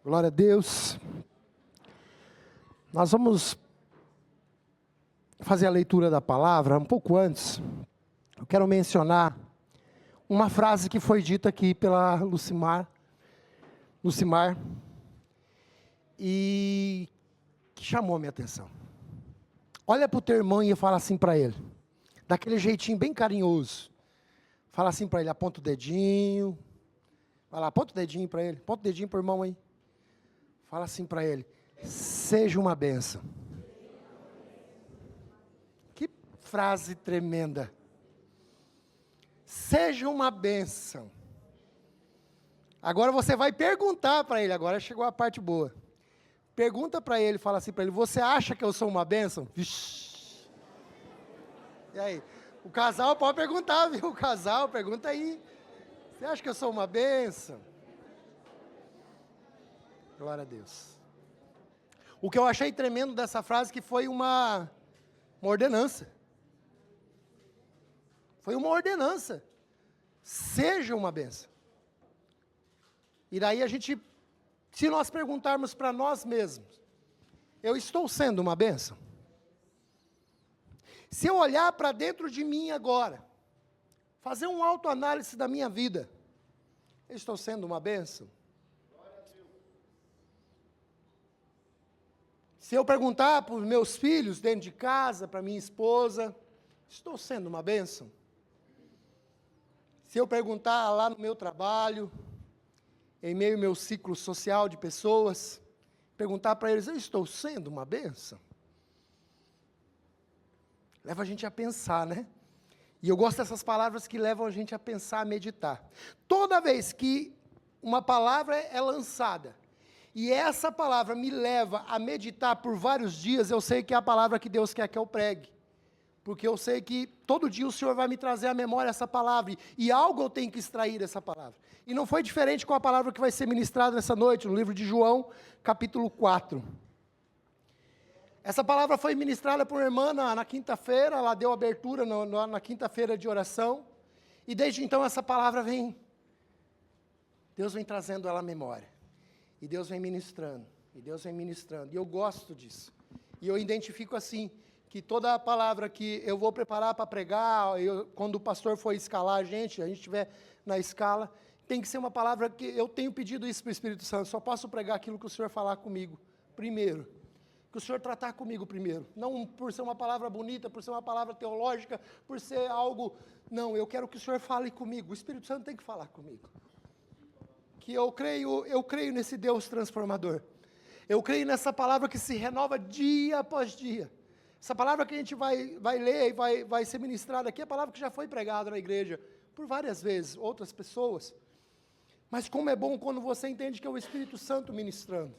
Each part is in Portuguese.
Glória a Deus. Nós vamos fazer a leitura da palavra. Um pouco antes, eu quero mencionar uma frase que foi dita aqui pela Lucimar, e que chamou a minha atenção. Olha para o teu irmão e fala assim para ele, daquele jeitinho bem carinhoso. Fala assim para ele, aponta o dedinho. Vai lá, aponta o dedinho para ele, aponta o dedinho para o irmão aí. Fala assim para ele, seja uma bênção. Que frase tremenda. Seja uma bênção. Agora você vai perguntar para ele, agora chegou a parte boa. Pergunta para ele, fala assim para ele, você acha que eu sou uma bênção? Vixe. E aí? O casal pode perguntar, viu? O casal, pergunta aí. Você acha que eu sou uma bênção? Glória a Deus. O que eu achei tremendo dessa frase que foi uma ordenança. Foi uma ordenança. Seja uma bênção. E daí a gente, se nós perguntarmos para nós mesmos, eu estou sendo uma bênção? Se eu olhar para dentro de mim agora, fazer uma autoanálise da minha vida, eu estou sendo uma bênção? Se eu perguntar para os meus filhos dentro de casa, para minha esposa, estou sendo uma bênção? Se eu perguntar lá no meu trabalho, em meio ao meu ciclo social de pessoas, perguntar para eles, eu estou sendo uma bênção? Leva a gente a pensar, né? E eu gosto dessas palavras que levam a gente a pensar, a meditar. Toda vez que uma palavra é lançada, e essa palavra me leva a meditar por vários dias, eu sei que é a palavra que Deus quer que eu pregue. Porque eu sei que todo dia o Senhor vai me trazer à memória essa palavra, e algo eu tenho que extrair dessa palavra. E não foi diferente com a palavra que vai ser ministrada nessa noite, no livro de João, capítulo 4. Essa palavra foi ministrada por uma irmã na quinta-feira, ela deu abertura na quinta-feira de oração, e desde então essa palavra Deus vem trazendo ela à memória, e Deus vem ministrando, e eu gosto disso, e eu identifico assim, que toda a palavra que eu vou preparar para pregar, quando o pastor for escalar a gente estiver na escala, tem que ser uma palavra que eu tenho pedido isso para o Espírito Santo, só posso pregar aquilo que o Senhor falar comigo primeiro, que o Senhor tratar comigo primeiro, não por ser uma palavra bonita, por ser uma palavra teológica, por ser algo, não, eu quero que o Senhor fale comigo, o Espírito Santo tem que falar comigo, que eu creio nesse Deus transformador, eu creio nessa palavra que se renova dia após dia. Essa palavra que a gente vai ler e vai ser ministrada aqui, é a palavra que já foi pregada na igreja, por várias vezes, outras pessoas, mas como é bom quando você entende que é o Espírito Santo ministrando,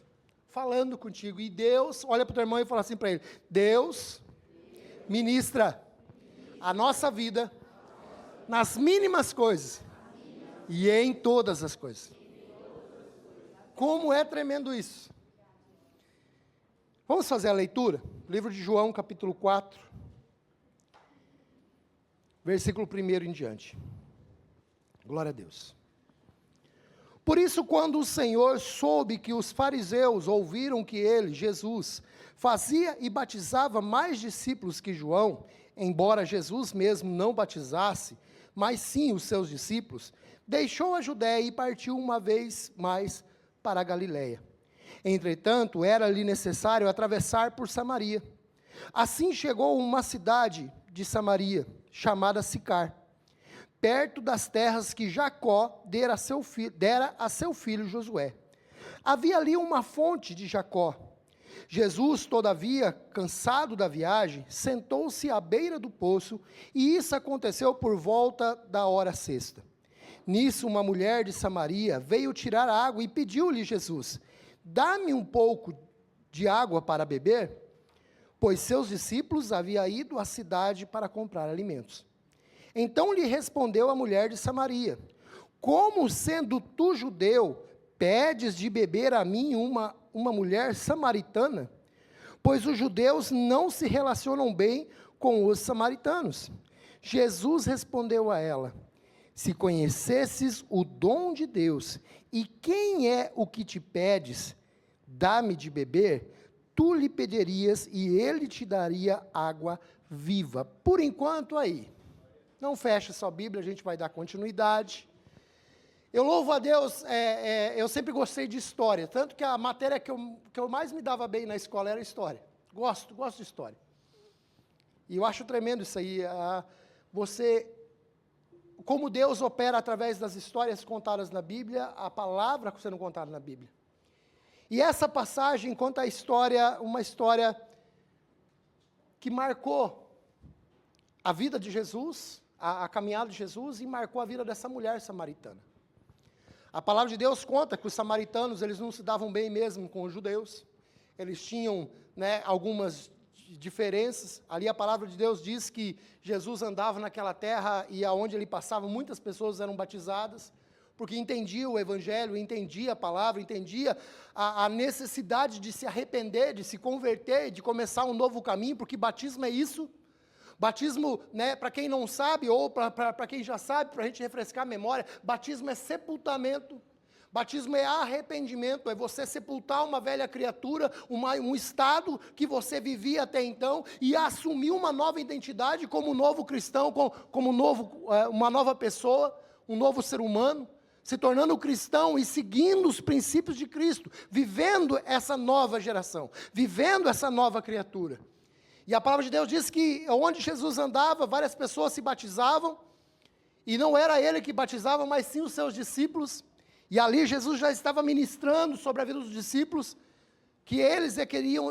falando contigo, e Deus, olha para o teu irmão e fala assim para ele, Deus ministra a nossa vida, nas mínimas coisas, e em todas as coisas. Como é tremendo isso. Vamos fazer a leitura? Livro de João, capítulo 4, versículo 1 em diante. Glória a Deus. Por isso, quando o Senhor soube que os fariseus ouviram que ele, Jesus, fazia e batizava mais discípulos que João, embora Jesus mesmo não batizasse, mas sim os seus discípulos, deixou a Judéia e partiu uma vez mais para a Galiléia. Entretanto, era-lhe necessário atravessar por Samaria. Assim chegou a uma cidade de Samaria, chamada Sicar, perto das terras que Jacó dera a seu filho Josué. Havia ali uma fonte de Jacó. Jesus, todavia, cansado da viagem, sentou-se à beira do poço, e isso aconteceu por volta da hora sexta. Nisso, uma mulher de Samaria veio tirar água e pediu-lhe Jesus, dá-me um pouco de água para beber, pois seus discípulos haviam ido à cidade para comprar alimentos. Então lhe respondeu a mulher de Samaria, como sendo tu judeu, pedes de beber a mim uma mulher samaritana? Pois os judeus não se relacionam bem com os samaritanos. Jesus respondeu a ela, se conhecesses o dom de Deus, e quem é o que te pedes, dá-me de beber, tu lhe pedirias e ele te daria água viva. Por enquanto aí, não feche sua Bíblia, a gente vai dar continuidade. Eu louvo a Deus, eu sempre gostei de história, tanto que a matéria que eu mais me dava bem na escola era história. Gosto de história. E eu acho tremendo isso aí, como Deus opera através das histórias contadas na Bíblia, a palavra sendo contada na Bíblia. E essa passagem conta uma história que marcou a vida de Jesus, a caminhada de Jesus, e marcou a vida dessa mulher samaritana. A palavra de Deus conta que os samaritanos, eles não se davam bem mesmo com os judeus, eles tinham, algumas diferenças. Ali a palavra de Deus diz que Jesus andava naquela terra e aonde ele passava, muitas pessoas eram batizadas, porque entendia o evangelho, entendia a palavra, entendia a necessidade de se arrepender, de se converter, de começar um novo caminho, porque batismo é isso. Batismo, para quem não sabe, ou para quem já sabe, para a gente refrescar a memória, batismo é sepultamento. Batismo é arrependimento, é você sepultar uma velha criatura, um estado que você vivia até então, e assumir uma nova identidade como um novo cristão, como uma nova pessoa, um novo ser humano, se tornando cristão e seguindo os princípios de Cristo, vivendo essa nova geração, vivendo essa nova criatura. E a palavra de Deus diz que onde Jesus andava, várias pessoas se batizavam, e não era ele que batizava, mas sim os seus discípulos. E ali Jesus já estava ministrando sobre a vida dos discípulos, que eles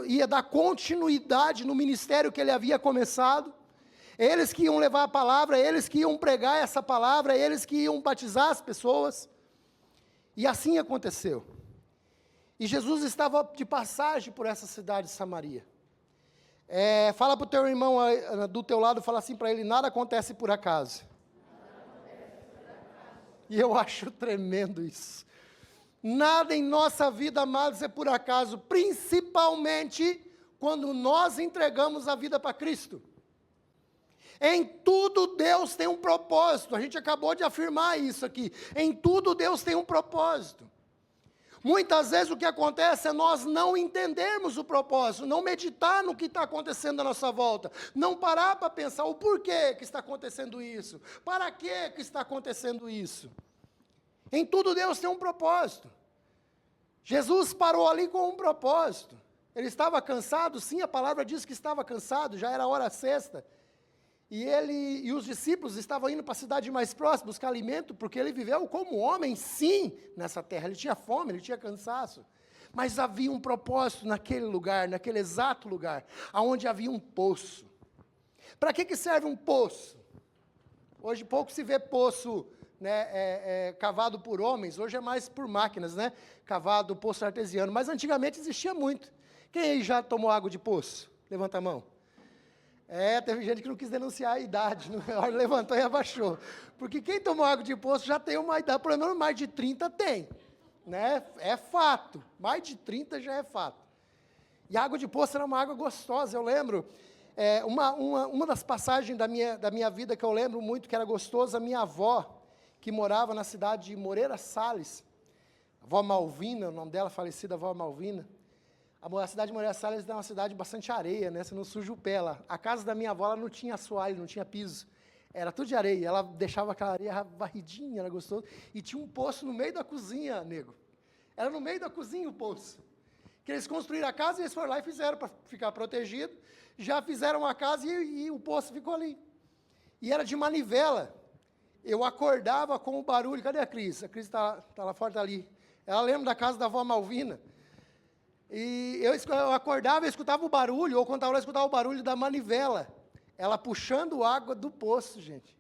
ia dar continuidade no ministério que ele havia começado, eles que iam levar a palavra, eles que iam pregar essa palavra, eles que iam batizar as pessoas, e assim aconteceu. E Jesus estava de passagem por essa cidade de Samaria. Fala para o teu irmão do teu lado, fala assim para ele: nada acontece por acaso. E eu acho tremendo isso. Nada em nossa vida, amados, é por acaso, principalmente quando nós entregamos a vida para Cristo. Em tudo Deus tem um propósito, a gente acabou de afirmar isso aqui. Em tudo Deus tem um propósito. Muitas vezes o que acontece é nós não entendermos o propósito, não meditar no que está acontecendo à nossa volta, não parar para pensar o porquê que está acontecendo isso, para que está acontecendo isso. Em tudo Deus tem um propósito. Jesus parou ali com um propósito. Ele estava cansado, sim, a palavra diz que estava cansado, já era hora sexta. E ele e os discípulos estavam indo para a cidade mais próxima buscar alimento, porque ele viveu como homem, sim, nessa terra. Ele tinha fome, ele tinha cansaço. Mas havia um propósito naquele lugar, naquele exato lugar, onde havia um poço. Para que serve um poço? Hoje pouco se vê poço, cavado por homens, hoje é mais por máquinas, cavado poço artesiano. Mas antigamente existia muito. Quem aí já tomou água de poço? Levanta a mão. Teve gente que não quis denunciar a idade, levantou e abaixou. Porque quem tomou água de poço já tem uma idade, pelo menos mais de 30 tem. É fato, mais de 30 já é fato. E a água de poço era uma água gostosa, eu lembro, uma das passagens da minha vida que eu lembro muito, que era gostosa, a minha avó, que morava na cidade de Moreira Salles, a avó Malvina, o nome dela, falecida avó Malvina. A cidade de Moreira Salles é uma cidade de bastante areia, você não suja o pé lá. A casa da minha avó, ela não tinha assoalho, não tinha piso. Era tudo de areia, ela deixava aquela areia varridinha, era gostoso. E tinha um poço no meio da cozinha, nego. Era no meio da cozinha o poço. Que eles construíram a casa e eles foram lá e fizeram para ficar protegido. Já fizeram a casa e o poço ficou ali. E era de manivela. Eu acordava com o barulho. Cadê a Cris? A Cris está lá fora, está ali. Ela lembra da casa da avó Malvina. E eu acordava e escutava o barulho, ou quando estava lá, eu escutava o barulho da manivela. Ela puxando água do poço, gente.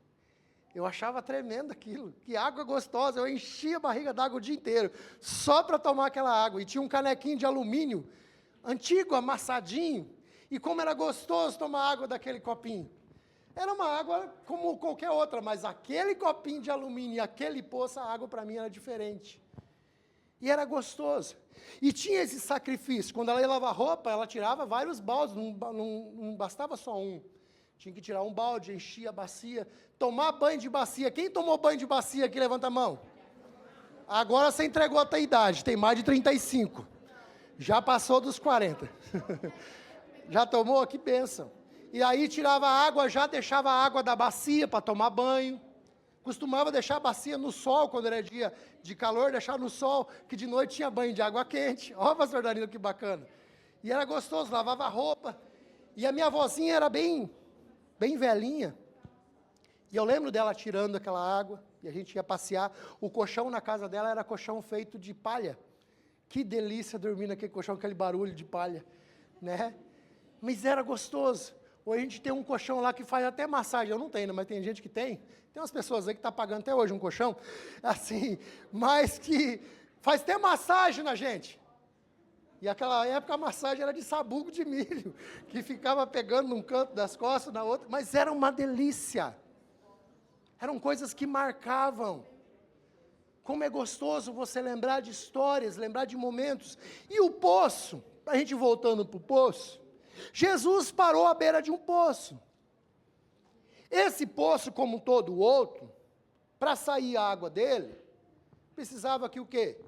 Eu achava tremendo aquilo. Que água gostosa. Eu enchia a barriga d'água o dia inteiro, só para tomar aquela água. E tinha um canequinho de alumínio, antigo, amassadinho. E como era gostoso tomar água daquele copinho. Era uma água como qualquer outra, mas aquele copinho de alumínio e aquele poço, a água para mim era diferente. E era gostoso. E tinha esse sacrifício. Quando ela ia lavar roupa, ela tirava vários baldes, não bastava só um. Tinha que tirar um balde, enchia a bacia. Tomar banho de bacia. Quem tomou banho de bacia aqui? Levanta a mão. Agora você entregou a tua idade, tem mais de 35. Já passou dos 40. Já tomou? Que bênção. E aí tirava a água, já deixava a água da bacia para tomar banho. Costumava deixar a bacia no sol, quando era dia de calor, deixar no sol, que de noite tinha banho de água quente. Ó, pastor Danilo, que bacana. E era gostoso, lavava a roupa. E a minha avózinha era bem velhinha. E eu lembro dela tirando aquela água, e a gente ia passear. O colchão na casa dela era colchão feito de palha. Que delícia dormir naquele colchão, aquele barulho de palha, né? Mas era gostoso. Hoje a gente tem um colchão lá que faz até massagem. Eu não tenho, mas tem gente que tem. Tem umas pessoas aí que estão pagando até hoje um colchão, assim, mas que faz até massagem na gente. E naquela época a massagem era de sabugo de milho, que ficava pegando num canto das costas, na outra, mas era uma delícia. Eram coisas que marcavam. Como é gostoso você lembrar de histórias, lembrar de momentos. E o poço, a gente voltando para o poço, Jesus parou à beira de um poço. Esse poço, como todo outro, para sair a água dele, precisava que o quê?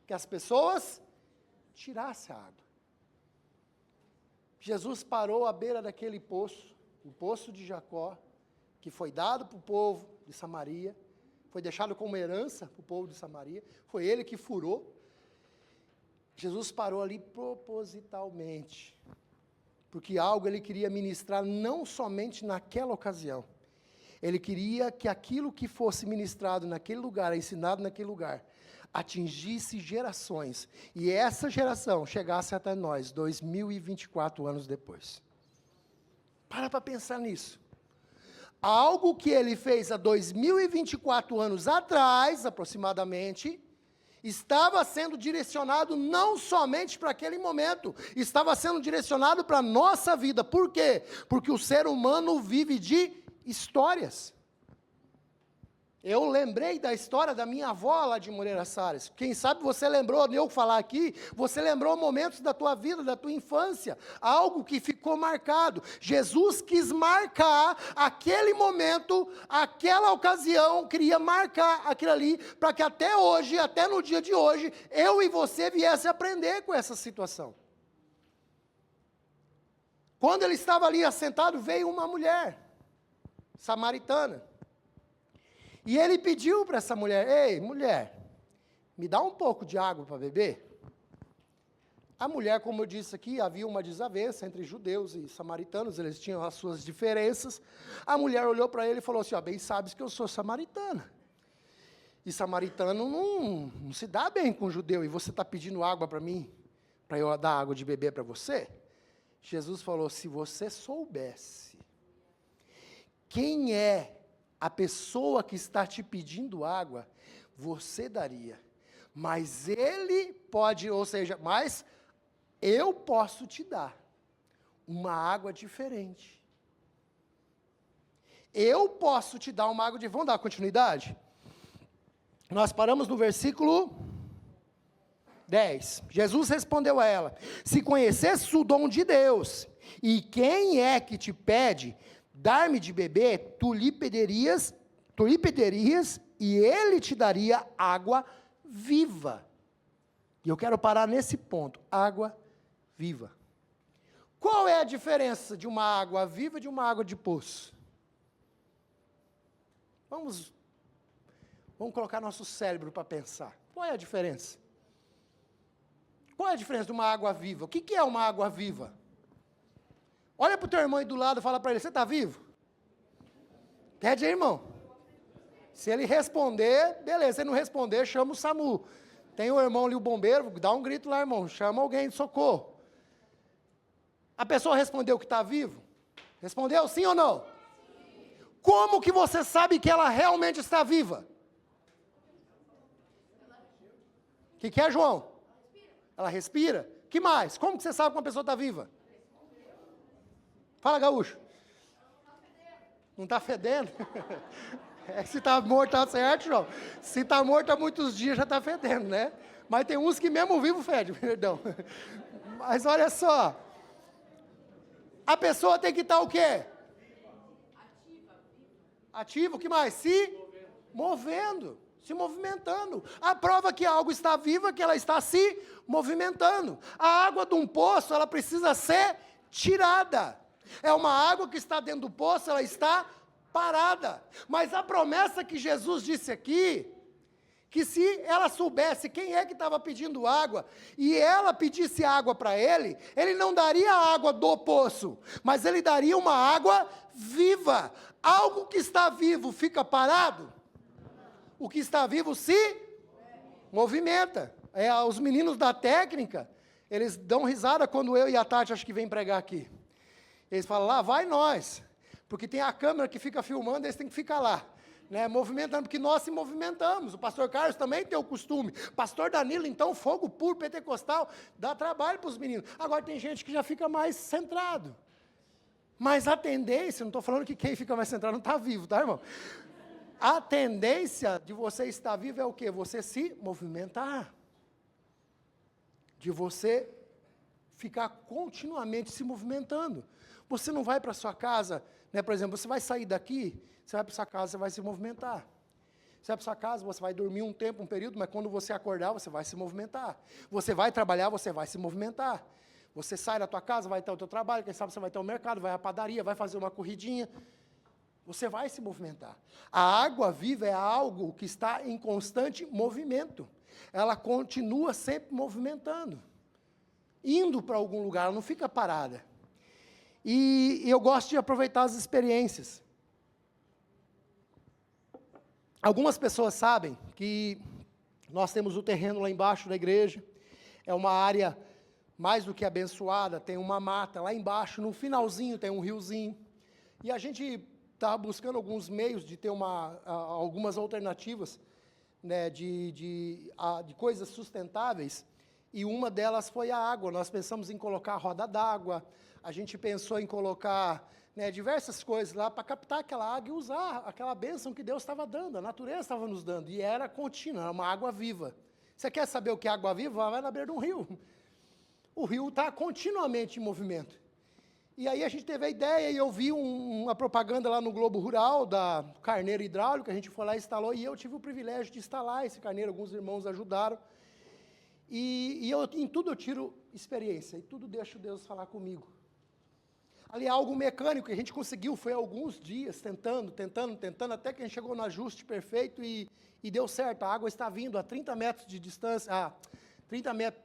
Que as pessoas tirassem a água. Jesus parou à beira daquele poço, o poço de Jacó, que foi dado para o povo de Samaria, foi deixado como herança para o povo de Samaria, foi ele que furou. Jesus parou ali propositalmente, porque algo ele queria ministrar não somente naquela ocasião, ele queria que aquilo que fosse ministrado naquele lugar, ensinado naquele lugar, atingisse gerações, e essa geração chegasse até nós, 2024 anos depois. Para pensar nisso. Algo que ele fez há 2024 anos atrás, aproximadamente, estava sendo direcionado não somente para aquele momento, estava sendo direcionado para a nossa vida. Por quê? Porque o ser humano vive de histórias. Eu lembrei da história da minha avó lá de Moreira Salles. Quem sabe você lembrou, eu falar aqui, você lembrou momentos da tua vida, da tua infância, algo que ficou marcado. Jesus quis marcar aquele momento, aquela ocasião, queria marcar aquilo ali, para que até hoje, até no dia de hoje, eu e você viesse aprender com essa situação. Quando ele estava ali assentado, veio uma mulher, samaritana. E ele pediu para essa mulher: ei, mulher, me dá um pouco de água para beber? A mulher, como eu disse aqui, havia uma desavença entre judeus e samaritanos, eles tinham as suas diferenças. A mulher olhou para ele e falou assim: ó, bem sabes que eu sou samaritana. E samaritano não se dá bem com judeu, e você está pedindo água para mim, para eu dar água de beber para você? Jesus falou: se você soubesse quem é a pessoa que está te pedindo água, você daria. Mas ele pode, ou seja, mas eu posso te dar uma água diferente. Eu posso te dar uma água de... Vamos dar continuidade? Nós paramos no versículo 10. Jesus respondeu a ela: se conhecesse o dom de Deus, e quem é que te pede dar-me de beber, tu lhe pedirias, e ele te daria água viva. E eu quero parar nesse ponto, água viva. Qual é a diferença de uma água viva e de uma água de poço? Vamos colocar nosso cérebro para pensar. Qual é a diferença? Qual é a diferença de uma água viva? O que é uma água viva? Olha para o teu irmão aí do lado e fala para ele: você está vivo? Pede aí, irmão. Se ele responder, beleza. Se ele não responder, chama o SAMU. Tem o irmão ali, o bombeiro, dá um grito lá, irmão. Chama alguém de socorro. A pessoa respondeu que está vivo? Respondeu sim ou não? Sim. Como que você sabe que ela realmente está viva? O que é, João? Ela respira? Que mais? Como que você sabe que uma pessoa está viva? Fala, gaúcho. Não está fedendo? Se está morto, está certo, João. Se está morto há muitos dias, já está fedendo, né? Mas tem uns que mesmo vivo fede, perdão. Mas olha só. A pessoa tem que estar o quê? Ativa. O que mais? Se movendo. se movimentando. A prova que algo está vivo é que ela está se movimentando. A água de um poço, ela precisa ser tirada. É uma água que está dentro do poço, ela está parada. Mas a promessa que Jesus disse aqui, que se ela soubesse quem é que estava pedindo água, e ela pedisse água para ele, ele não daria a água do poço, mas ele daria uma água viva. Algo que está vivo fica parado? O que está vivo se movimenta. Os meninos da técnica, eles dão risada quando eu e a Tati, acho que vem pregar aqui. Eles falam, lá vai nós, porque tem a câmera que fica filmando, eles têm que ficar lá. Né, movimentando, porque nós se movimentamos. O pastor Carlos também tem o costume. Pastor Danilo, então, fogo puro, pentecostal, dá trabalho para os meninos. Agora tem gente que já fica mais centrado. Mas a tendência, não estou falando que quem fica mais centrado não está vivo, tá, irmão? A tendência de você estar vivo é o quê? Você se movimentar. De você ficar continuamente se movimentando. Você não vai para a sua casa, né, por exemplo, você vai sair daqui, você vai para sua casa, você vai se movimentar. Você vai para sua casa, você vai dormir um tempo, um período, mas quando você acordar, você vai se movimentar. Você vai trabalhar, você vai se movimentar. Você sai da tua casa, vai ter o teu trabalho, quem sabe você vai ter o mercado, vai à padaria, vai fazer uma corridinha. Você vai se movimentar. A água viva é algo que está em constante movimento. Ela continua sempre movimentando. Indo para algum lugar, ela não fica parada. E eu gosto de aproveitar as experiências. Algumas pessoas sabem que nós temos o terreno lá embaixo da igreja, é uma área mais do que abençoada, tem uma mata lá embaixo, no finalzinho tem um riozinho, e a gente está buscando alguns meios de ter algumas alternativas, né, de coisas sustentáveis, e uma delas foi a água. Nós pensamos em colocar roda d'água, a gente pensou em colocar, né, diversas coisas lá para captar aquela água e usar aquela bênção que Deus estava dando, a natureza estava nos dando, e era contínua, era uma água viva. Você quer saber o que é água viva? Vai na beira de um rio. O rio está continuamente em movimento. E aí a gente teve a ideia, e eu vi uma propaganda lá no Globo Rural, da carneiro hidráulico, a gente foi lá e instalou, e eu tive o privilégio de instalar esse carneiro, alguns irmãos ajudaram. E em tudo eu tiro experiência, e tudo deixo Deus falar comigo. Ali algo mecânico que a gente conseguiu, foi alguns dias tentando, até que a gente chegou no ajuste perfeito e deu certo. A água está vindo a 30 metros de distância,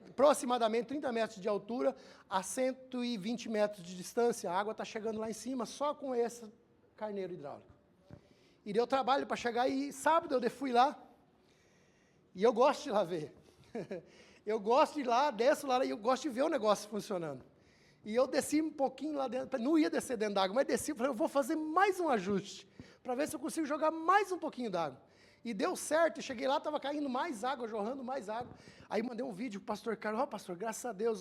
aproximadamente 30 metros de altura, a 120 metros de distância. A água está chegando lá em cima só com esse carneiro hidráulico. E deu trabalho para chegar, e sábado eu fui lá, e eu gosto de ir lá ver. Eu gosto de ir lá, desço lá, e eu gosto de ver o negócio funcionando. E eu desci um pouquinho lá dentro, não ia descer dentro d'água, mas desci, falei, eu vou fazer mais um ajuste, para ver se eu consigo jogar mais um pouquinho d'água. E deu certo, e cheguei lá, estava caindo mais água, jorrando mais água. Aí mandei um vídeo para o pastor Carlos, pastor, graças a Deus,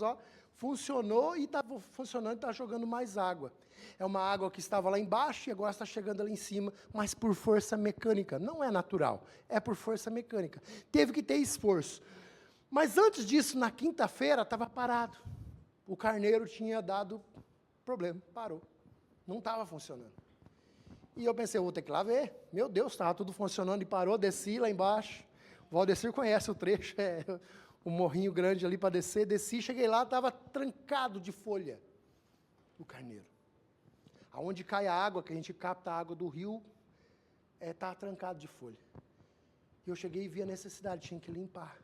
funcionou e está funcionando, está jogando mais água. É uma água que estava lá embaixo e agora está chegando ali em cima, mas por força mecânica, não é natural, é por força mecânica. Teve que ter esforço. Mas antes disso, na quinta-feira, estava parado. O carneiro tinha dado problema, parou. Não estava funcionando. E eu pensei, eu vou ter que ir lá ver. Meu Deus, estava tudo funcionando e parou, desci lá embaixo. O Valdecir conhece o trecho, um morrinho grande ali para descer. Desci, cheguei lá, estava trancado de folha o carneiro. Aonde cai a água, que a gente capta a água do rio, está trancado de folha. E eu cheguei e vi a necessidade, tinha que limpar.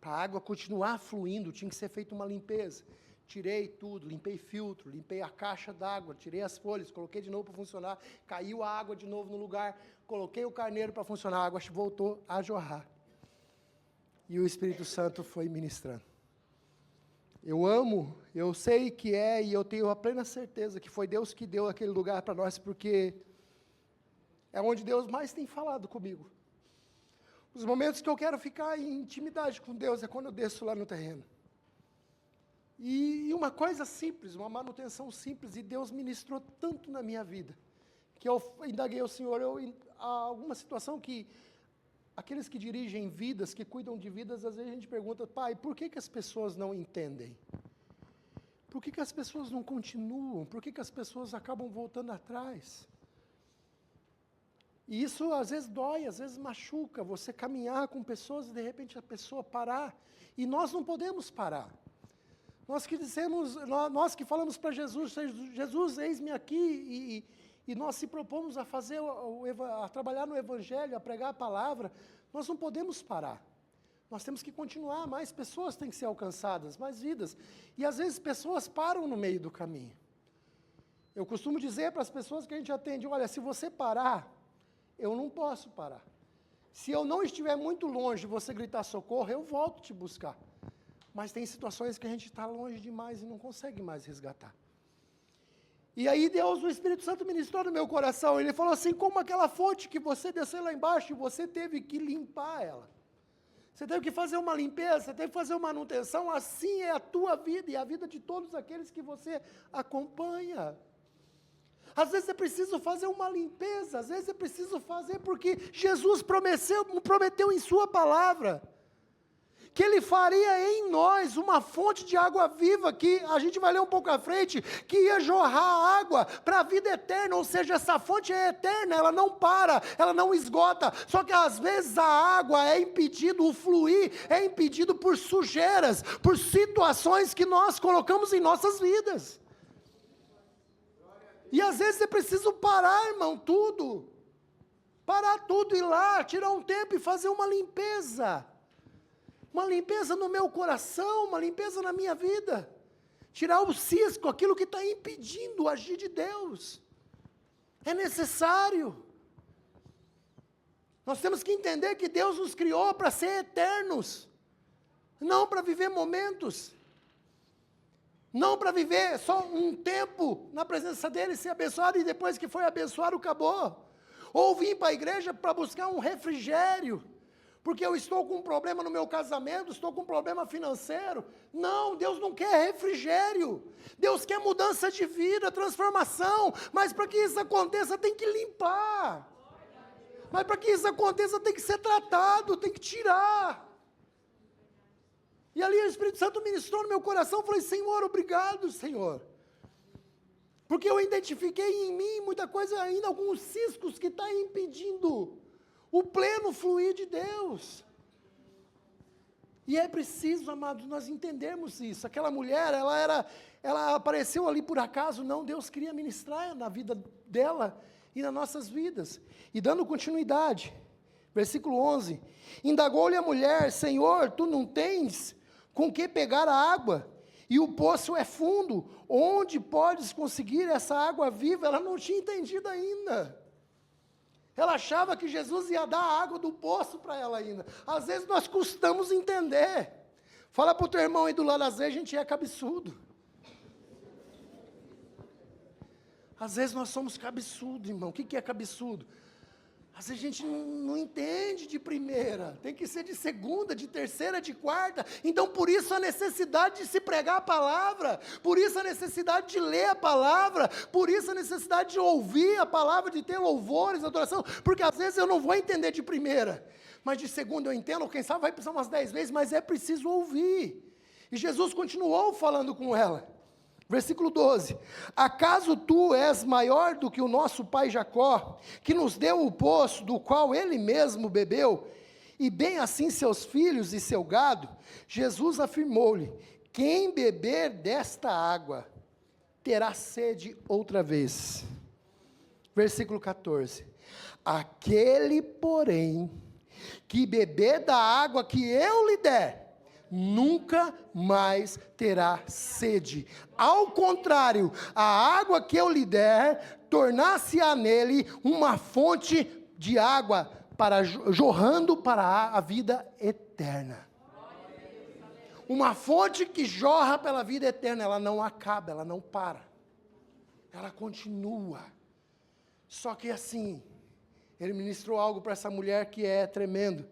Para a água continuar fluindo, tinha que ser feita uma limpeza. Tirei tudo, limpei filtro, limpei a caixa d'água, tirei as folhas, coloquei de novo para funcionar, caiu a água de novo no lugar, coloquei o carneiro para funcionar, a água voltou a jorrar. E o Espírito Santo foi ministrando. Eu amo, eu sei que é, e eu tenho a plena certeza que foi Deus que deu aquele lugar para nós, porque é onde Deus mais tem falado comigo. Os momentos que eu quero ficar em intimidade com Deus é quando eu desço lá no terreno. E uma coisa simples, uma manutenção simples, e Deus ministrou tanto na minha vida, que eu indaguei ao Senhor, há alguma situação que, aqueles que dirigem vidas, que cuidam de vidas, às vezes a gente pergunta, pai, por que as pessoas não entendem? Por que as pessoas não continuam? Por que as pessoas acabam voltando atrás? E isso às vezes dói, às vezes machuca, você caminhar com pessoas e de repente a pessoa parar. E nós não podemos parar. Nós que falamos para Jesus, Jesus, eis-me aqui, e nós se propomos a fazer, a trabalhar no Evangelho, a pregar a palavra, nós não podemos parar. Nós temos que continuar, mais pessoas têm que ser alcançadas, mais vidas. E às vezes pessoas param no meio do caminho. Eu costumo dizer para as pessoas que a gente atende, olha, se você parar, eu não posso parar. Se eu não estiver muito longe e você gritar socorro, eu volto te buscar. Mas tem situações que a gente está longe demais e não consegue mais resgatar. E aí Deus, o Espírito Santo ministrou no meu coração, ele falou assim, como aquela fonte que você desceu lá embaixo e você teve que limpar ela. Você teve que fazer uma limpeza, você teve que fazer uma manutenção, assim é a tua vida e a vida de todos aqueles que você acompanha. Às vezes é preciso fazer uma limpeza, às vezes é preciso fazer porque Jesus prometeu em sua palavra, que Ele faria em nós uma fonte de água viva, que a gente vai ler um pouco à frente, que ia jorrar água para a vida eterna, ou seja, essa fonte é eterna, ela não para, ela não esgota, só que às vezes a água é impedido, o fluir é impedido por sujeiras, por situações que nós colocamos em nossas vidas. E às vezes é preciso parar, irmão, parar tudo, ir lá, tirar um tempo e fazer uma limpeza no meu coração, uma limpeza na minha vida, tirar o cisco, aquilo que está impedindo o agir de Deus, é necessário. Nós temos que entender que Deus nos criou para ser eternos, não para viver momentos, não para viver só um tempo na presença dEle, ser abençoado e depois que foi abençoado, acabou. Ou vim para a igreja para buscar um refrigério, porque eu estou com um problema no meu casamento, estou com um problema financeiro. Não, Deus não quer refrigério. Deus quer mudança de vida, transformação. Mas para que isso aconteça, tem que limpar. Mas para que isso aconteça, tem que ser tratado, tem que tirar. E ali o Espírito Santo ministrou no meu coração, eu falei, Senhor, obrigado, Senhor. Porque eu identifiquei em mim muita coisa ainda, alguns ciscos que estão impedindo o pleno fluir de Deus. E é preciso, amados, nós entendermos isso. Aquela mulher, ela apareceu ali por acaso? Não, Deus queria ministrar na vida dela e nas nossas vidas. E dando continuidade, versículo 11, indagou-lhe a mulher, Senhor, tu não tens com que pegar a água, e o poço é fundo, onde podes conseguir essa água viva? Ela não tinha entendido ainda. Ela achava que Jesus ia dar a água do poço para ela ainda. Às vezes nós custamos entender. Fala para o teu irmão aí do lado, às vezes a gente é cabeçudo. Às vezes nós somos cabeçudo, irmão. O que é cabeçudo? Às vezes a gente não entende de primeira, tem que ser de segunda, de terceira, de quarta. Então por isso a necessidade de se pregar a palavra, por isso a necessidade de ler a palavra, por isso a necessidade de ouvir a palavra, de ter louvores, adoração, porque às vezes eu não vou entender de primeira, mas de segunda eu entendo, ou quem sabe vai precisar umas 10 vezes, mas é preciso ouvir. E Jesus continuou falando com ela. Versículo 12, acaso tu és maior do que o nosso pai Jacó, que nos deu o poço do qual ele mesmo bebeu, e bem assim seus filhos e seu gado? Jesus afirmou-lhe, quem beber desta água, terá sede outra vez. Versículo 14, aquele porém, que beber da água que eu lhe der, nunca mais terá sede. Ao contrário, a água que eu lhe der, tornar-se-á nele uma fonte de água jorrando para a vida eterna. Uma fonte que jorra pela vida eterna, ela não acaba, ela não para. Ela continua. Só que assim, ele ministrou algo para essa mulher que é tremendo.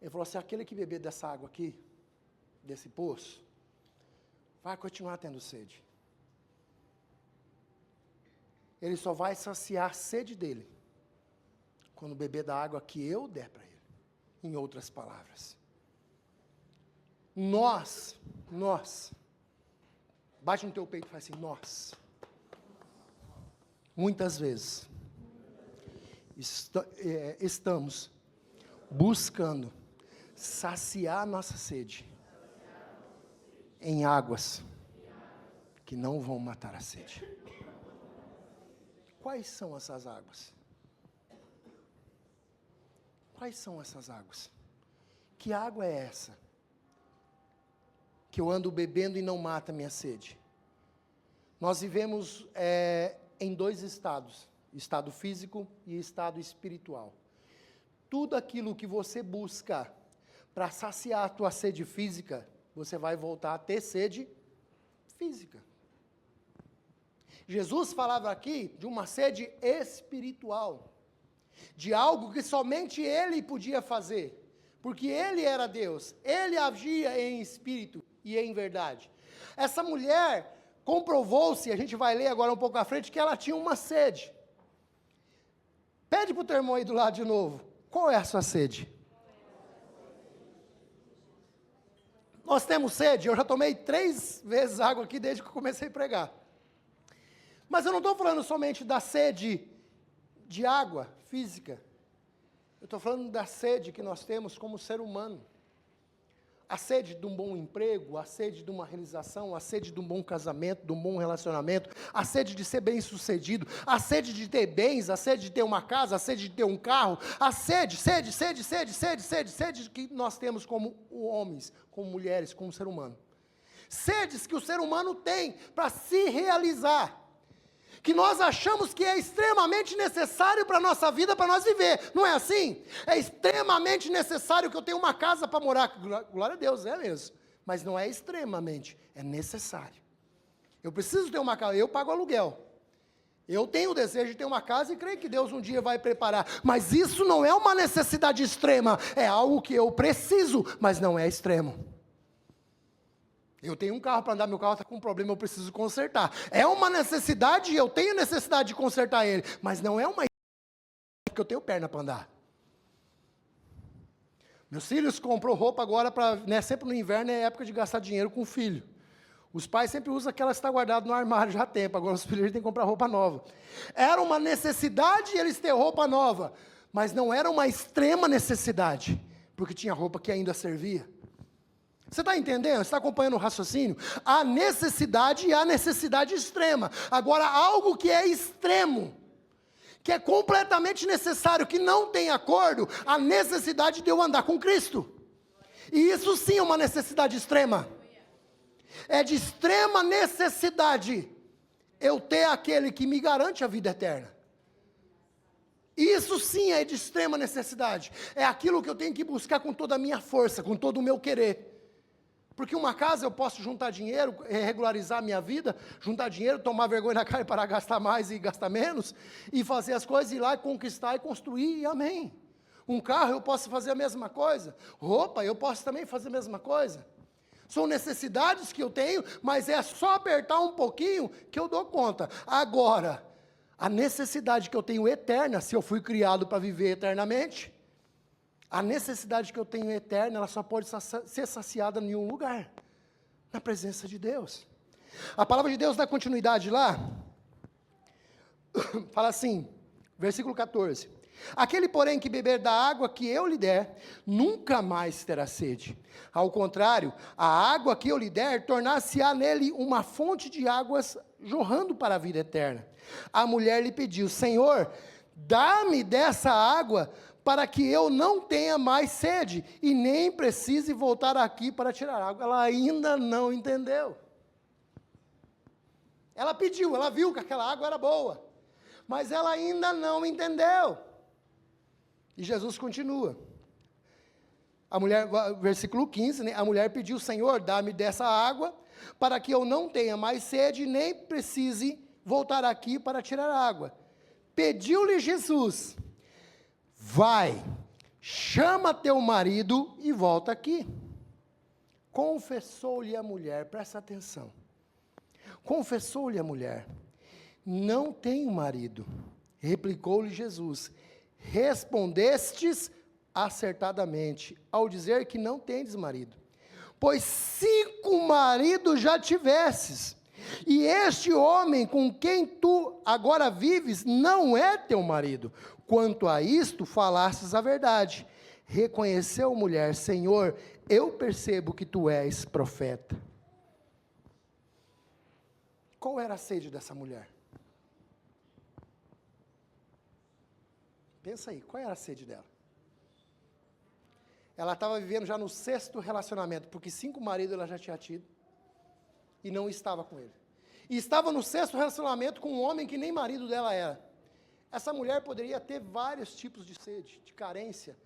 Ele falou assim, aquele que beber dessa água aqui, desse poço, vai continuar tendo sede. Ele só vai saciar a sede dele, quando beber da água que eu der para ele. Em outras palavras. Nós, bate no teu peito e fala assim, nós, muitas vezes, estamos buscando saciar nossa sede em águas que não vão matar a sede. Quais são essas águas? Quais são essas águas? Que água é essa? Que eu ando bebendo e não mata a minha sede. Nós vivemos em dois estados, estado físico e estado espiritual. Tudo aquilo que você busca para saciar a tua sede física, você vai voltar a ter sede física. Jesus falava aqui de uma sede espiritual, de algo que somente Ele podia fazer, porque Ele era Deus, Ele agia em espírito e em verdade. Essa mulher comprovou-se, a gente vai ler agora um pouco à frente, que ela tinha uma sede. Pede para o teu irmão aí do lado de novo, qual é a sua sede? Nós temos sede, eu já tomei 3 vezes água aqui desde que eu comecei a pregar. Mas eu não estou falando somente da sede de água física. Eu estou falando da sede que nós temos como ser humano. A sede de um bom emprego, a sede de uma realização, a sede de um bom casamento, de um bom relacionamento, a sede de ser bem-sucedido, a sede de ter bens, a sede de ter uma casa, a sede de ter um carro, a sede que nós temos como homens, como mulheres, como ser humano. Sedes que o ser humano tem para se realizar, que nós achamos que é extremamente necessário para a nossa vida, para nós viver, não é assim? É extremamente necessário que eu tenha uma casa para morar, glória a Deus, é mesmo, mas não é extremamente, é necessário. Eu preciso ter uma casa, eu pago aluguel, eu tenho o desejo de ter uma casa e creio que Deus um dia vai preparar, mas isso não é uma necessidade extrema, é algo que eu preciso, mas não é extremo. Eu tenho um carro para andar, meu carro está com um problema, eu preciso consertar. É uma necessidade, eu tenho necessidade de consertar ele, mas não é uma que eu tenho perna para andar. Meus filhos comprou roupa agora, sempre no inverno é época de gastar dinheiro com o filho. Os pais sempre usam aquela que está guardada no armário já há tempo, agora os filhos têm que comprar roupa nova. Era uma necessidade eles ter roupa nova, mas não era uma extrema necessidade, porque tinha roupa que ainda servia. Você está entendendo? Você está acompanhando o raciocínio? Há necessidade e há necessidade extrema. Agora, algo que é extremo, que é completamente necessário, que não tem acordo, a necessidade de eu andar com Cristo. E isso sim é uma necessidade extrema. É de extrema necessidade eu ter aquele que me garante a vida eterna. Isso sim é de extrema necessidade. É aquilo que eu tenho que buscar com toda a minha força, com todo o meu querer. Porque uma casa eu posso juntar dinheiro, regularizar a minha vida, juntar dinheiro, tomar vergonha na cara para gastar mais e gastar menos, e fazer as coisas, ir lá e conquistar e construir, e amém. Um carro eu posso fazer a mesma coisa, roupa eu posso também fazer a mesma coisa. São necessidades que eu tenho, mas é só apertar um pouquinho que eu dou conta. Agora, a necessidade que eu tenho eterna, se eu fui criado para viver eternamente, a necessidade que eu tenho eterna, ela só pode ser saciada em um lugar, na presença de Deus. A palavra de Deus dá continuidade lá, fala assim, versículo 14. Aquele, porém, que beber da água que eu lhe der, nunca mais terá sede. Ao contrário, a água que eu lhe der, tornar-se-á nele uma fonte de águas jorrando para a vida eterna. A mulher lhe pediu, Senhor, dá-me dessa água, para que eu não tenha mais sede, e nem precise voltar aqui para tirar água. Ela ainda não entendeu. Ela pediu, ela viu que aquela água era boa, mas ela ainda não entendeu. E Jesus continua. A mulher, versículo 15, né? A mulher pediu, Senhor, dá-me dessa água, para que eu não tenha mais sede, nem precise voltar aqui para tirar água. Pediu-lhe Jesus, vai, chama teu marido e volta aqui. Confessou-lhe a mulher, presta atenção. Confessou-lhe a mulher, não tenho marido. Replicou-lhe Jesus, respondestes acertadamente, ao dizer que não tendes marido. Pois 5 maridos já tivesses, e este homem com quem tu agora vives não é teu marido. quanto a isto falastes a verdade. Reconheceu a mulher: Senhor, eu percebo que tu és profeta. Qual era a sede dessa mulher? Pensa aí, qual era a sede dela? Ela estava vivendo já no 6º relacionamento, porque 5 maridos ela já tinha tido, e não estava com ele. E estava no 6º relacionamento com um homem que nem marido dela era. Essa mulher poderia ter vários tipos de sede, de carência,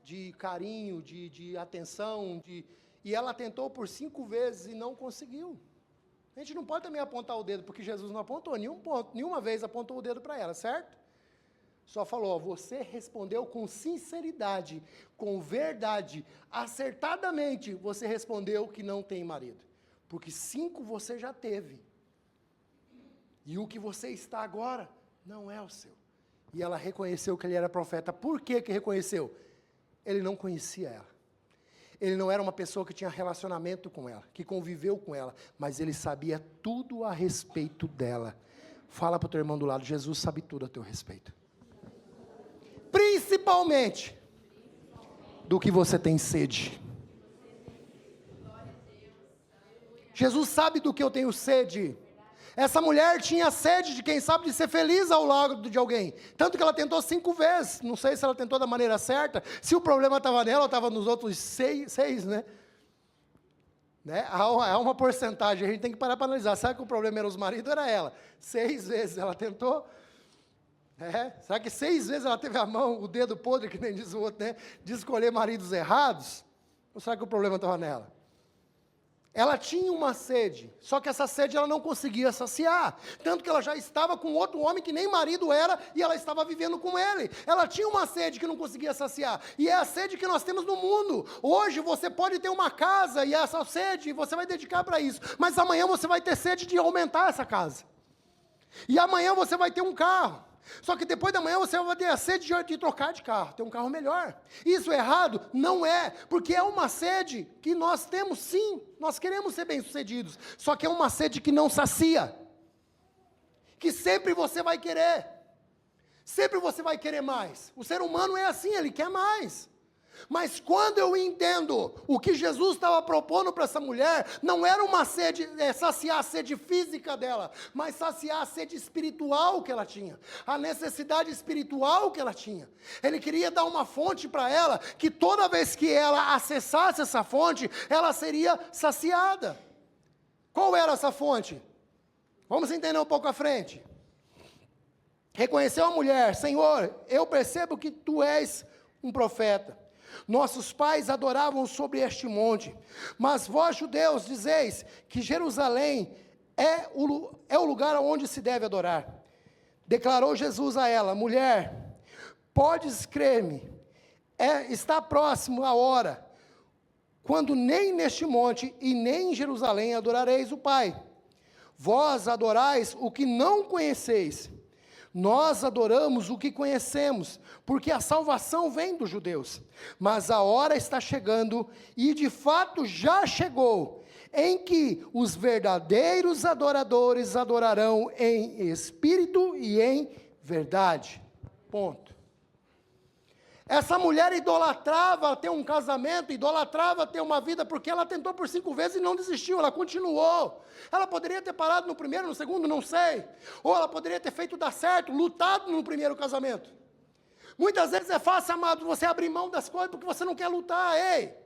de carinho, de atenção, e ela tentou por 5 vezes e não conseguiu. A gente não pode também apontar o dedo, porque Jesus não apontou nenhuma vez apontou o dedo para ela, certo? Só falou: ó, você respondeu com sinceridade, com verdade, acertadamente, você respondeu que não tem marido. Porque 5 você já teve. E o que você está agora não é o seu. E ela reconheceu que ele era profeta. Por que reconheceu? Ele não conhecia ela. Ele não era uma pessoa que tinha relacionamento com ela, que conviveu com ela, mas ele sabia tudo a respeito dela. Fala para o teu irmão do lado: Jesus sabe tudo a teu respeito. Principalmente do que você tem sede. Jesus sabe do que eu tenho sede. Essa mulher tinha sede de, quem sabe, de ser feliz ao lado de alguém. Tanto que ela tentou 5 vezes. Não sei se ela tentou da maneira certa, se o problema estava nela ou estava nos outros 6, né? Há uma porcentagem, a gente tem que parar para analisar. Será que o problema era os maridos? Era ela. 6 vezes ela tentou. Será que 6 vezes ela teve a mão, o dedo podre, que nem diz o outro, né? De escolher maridos errados? Ou será que o problema estava nela? Ela tinha uma sede, só que essa sede ela não conseguia saciar, tanto que ela já estava com outro homem que nem marido era, e ela estava vivendo com ele. Ela tinha uma sede que não conseguia saciar, e é a sede que nós temos no mundo. Hoje você pode ter uma casa, e essa sede você vai dedicar para isso, mas amanhã você vai ter sede de aumentar essa casa, e amanhã você vai ter um carro. Só que depois da manhã você vai ter a sede de trocar de carro, ter um carro melhor. Isso é errado? Não é, porque é uma sede que nós temos sim, nós queremos ser bem-sucedidos, só que é uma sede que não sacia, que sempre você vai querer mais. O ser humano é assim, ele quer mais. Mas quando eu entendo o que Jesus estava propondo para essa mulher, não era uma sede, saciar a sede física dela, mas saciar a sede espiritual que ela tinha, a necessidade espiritual que ela tinha. Ele queria dar uma fonte para ela, que toda vez que ela acessasse essa fonte, ela seria saciada. Qual era essa fonte? Vamos entender um pouco à frente. Reconheceu a mulher: Senhor, eu percebo que tu és um profeta. Nossos pais adoravam sobre este monte, mas vós, judeus, dizeis que Jerusalém é o lugar onde se deve adorar. Declarou Jesus a ela: mulher, podes crer-me, está próximo a hora, quando nem neste monte e nem em Jerusalém adorareis o Pai. Vós adorais o que não conheceis. Nós adoramos o que conhecemos, porque a salvação vem dos judeus. Mas a hora está chegando, e de fato já chegou, em que os verdadeiros adoradores adorarão em espírito e em verdade. Ponto. Essa mulher idolatrava ter um casamento, idolatrava ter uma vida, porque ela tentou por 5 vezes e não desistiu, ela continuou. Ela poderia ter parado no primeiro, no segundo, não sei. Ou ela poderia ter feito dar certo, lutado no primeiro casamento. Muitas vezes é fácil, amado, você abrir mão das coisas porque você não quer lutar, ei.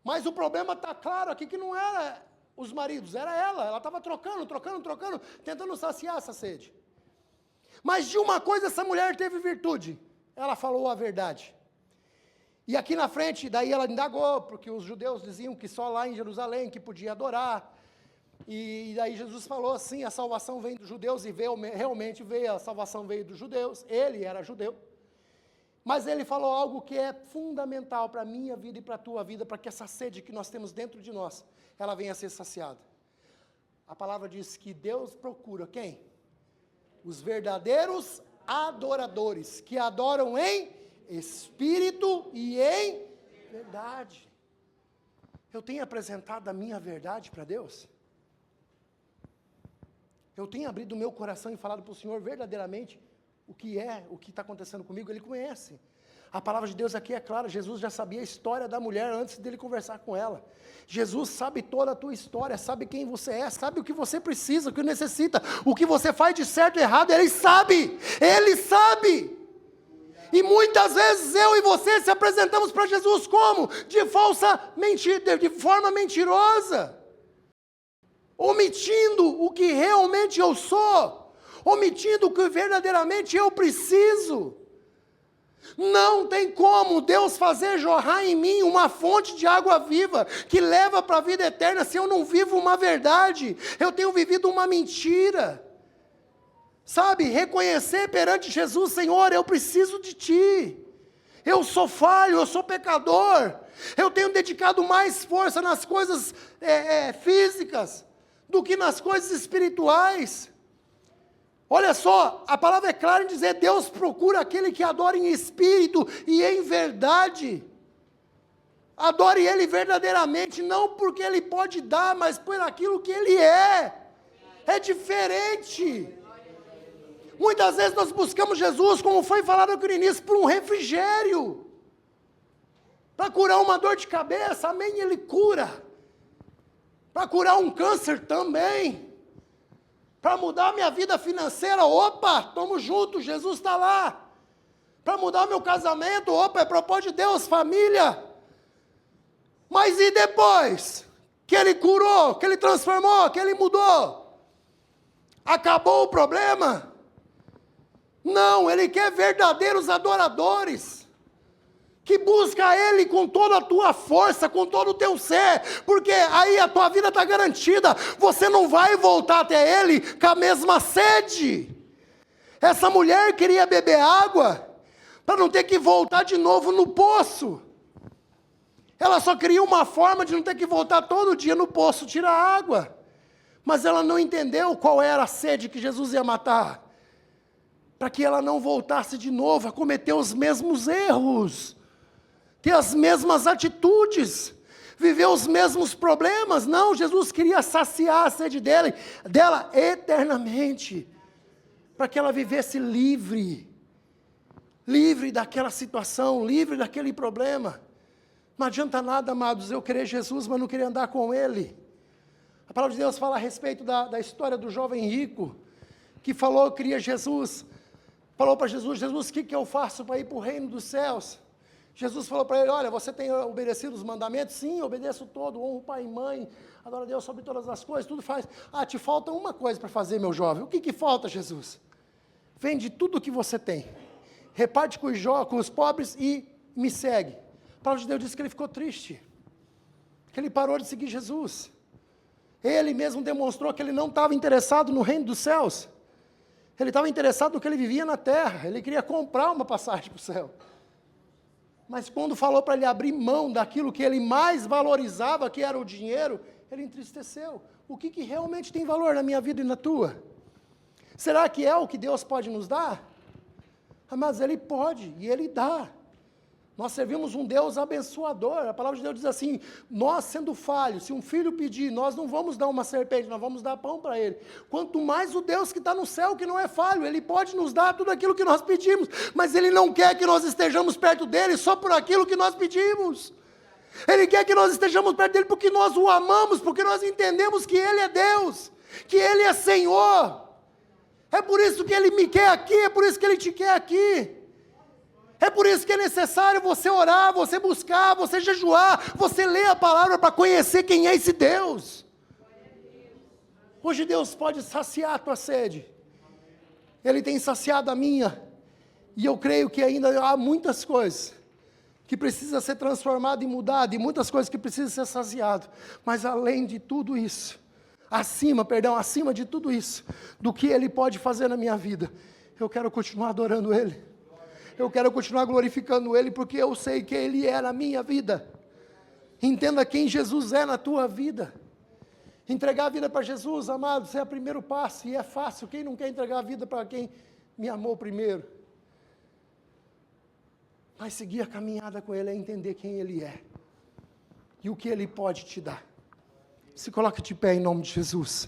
Mas o problema está claro aqui que não era os maridos, era ela estava trocando, tentando saciar essa sede. Mas de uma coisa essa mulher teve virtude, ela falou a verdade. E aqui na frente, daí ela indagou, porque os judeus diziam que só lá em Jerusalém que podia adorar. E daí Jesus falou assim: a salvação vem dos judeus, e realmente veio, a salvação veio dos judeus, ele era judeu. Mas ele falou algo que é fundamental para a minha vida e para a tua vida, para que essa sede que nós temos dentro de nós, ela venha a ser saciada. A palavra diz que Deus procura quem? Os verdadeiros adoradores, que adoram em espírito e em verdade. Eu tenho apresentado a minha verdade para Deus? eu tenho abrido o meu coração e falado para o Senhor verdadeiramente o que está acontecendo comigo, Ele conhece. A palavra de Deus aqui é clara, Jesus já sabia a história da mulher antes dele conversar com ela. Jesus sabe toda a tua história, sabe quem você é, sabe o que você precisa, o que necessita, o que você faz de certo e errado, Ele sabe, Ele sabe. E muitas vezes eu e você se apresentamos para Jesus como? De forma mentirosa, omitindo o que realmente eu sou, omitindo o que verdadeiramente eu preciso. Não tem como Deus fazer jorrar em mim uma fonte de água viva, que leva para a vida eterna, se eu não vivo uma verdade, eu tenho vivido uma mentira. Sabe, reconhecer perante Jesus, Senhor, eu preciso de Ti, eu sou falho, eu sou pecador, eu tenho dedicado mais força nas coisas físicas, do que nas coisas espirituais. Olha só, a palavra é clara em dizer, Deus procura aquele que adora em espírito e em verdade. Adore Ele verdadeiramente, não porque Ele pode dar, mas por aquilo que Ele é. É diferente. Muitas vezes nós buscamos Jesus, como foi falado aqui no início, por um refrigério. Para curar uma dor de cabeça, amém, Ele cura. Para curar um câncer também. Para mudar a minha vida financeira, opa, estamos juntos, Jesus está lá. Para mudar o meu casamento, opa, é propósito de Deus, família. Mas e depois? Que Ele curou, que Ele transformou, que Ele mudou? Acabou o problema? Não, Ele quer verdadeiros adoradores. Que busca Ele com toda a tua força, com todo o teu ser, porque aí a tua vida está garantida, você não vai voltar até Ele com a mesma sede. Essa mulher queria beber água, para não ter que voltar de novo no poço. Ela só queria uma forma de não ter que voltar todo dia no poço tirar água, mas ela não entendeu qual era a sede que Jesus ia matar, para que ela não voltasse de novo a cometer os mesmos erros, ter as mesmas atitudes, viver os mesmos problemas. Não, Jesus queria saciar a sede dela eternamente, para que ela vivesse livre daquela situação, livre daquele problema. Não adianta nada, amados, eu querer Jesus, mas não querer andar com Ele. A palavra de Deus fala a respeito da história do jovem rico, que falou que queria Jesus, falou para Jesus, Jesus, o que eu faço para ir para o reino dos céus? Jesus falou para ele, olha, você tem obedecido os mandamentos? Sim, obedeço todo, honro pai e mãe, adoro a Deus sobre todas as coisas, tudo faz. Ah, te falta uma coisa para fazer, meu jovem. O que falta, Jesus? Vende tudo o que você tem, reparte com os pobres e me segue. A palavra de Deus diz que ele ficou triste, que ele parou de seguir Jesus. Ele mesmo demonstrou que ele não estava interessado no reino dos céus, ele estava interessado no que ele vivia na terra, ele queria comprar uma passagem para o céu. Mas quando falou para ele abrir mão daquilo que ele mais valorizava, que era o dinheiro, ele entristeceu. O que realmente tem valor na minha vida e na tua? Será que é o que Deus pode nos dar? Mas Ele pode, e Ele dá. Nós servimos um Deus abençoador. A palavra de Deus diz assim, nós sendo falhos, se um filho pedir, nós não vamos dar uma serpente, nós vamos dar pão para ele. Quanto mais o Deus que está no céu, que não é falho, Ele pode nos dar tudo aquilo que nós pedimos, mas Ele não quer que nós estejamos perto dEle só por aquilo que nós pedimos. Ele quer que nós estejamos perto dEle porque nós o amamos, porque nós entendemos que Ele é Deus, que Ele é Senhor. É por isso que Ele me quer aqui, é por isso que Ele te quer aqui. É por isso que é necessário você orar, você buscar, você jejuar, você ler a palavra para conhecer quem é esse Deus. Hoje Deus pode saciar a tua sede. Ele tem saciado a minha. E eu creio que ainda há muitas coisas que precisam ser transformadas e mudadas, e muitas coisas que precisam ser saciadas. Mas além de tudo isso, acima de tudo isso, do que Ele pode fazer na minha vida, eu quero continuar adorando Ele. Eu quero continuar glorificando Ele, porque eu sei que Ele é na minha vida. Entenda quem Jesus é na tua vida. Entregar a vida para Jesus, amado, isso é o primeiro passo, e é fácil. Quem não quer entregar a vida para quem me amou primeiro? Mas seguir a caminhada com Ele é entender quem Ele é, e o que Ele pode te dar. Se coloque de pé em nome de Jesus.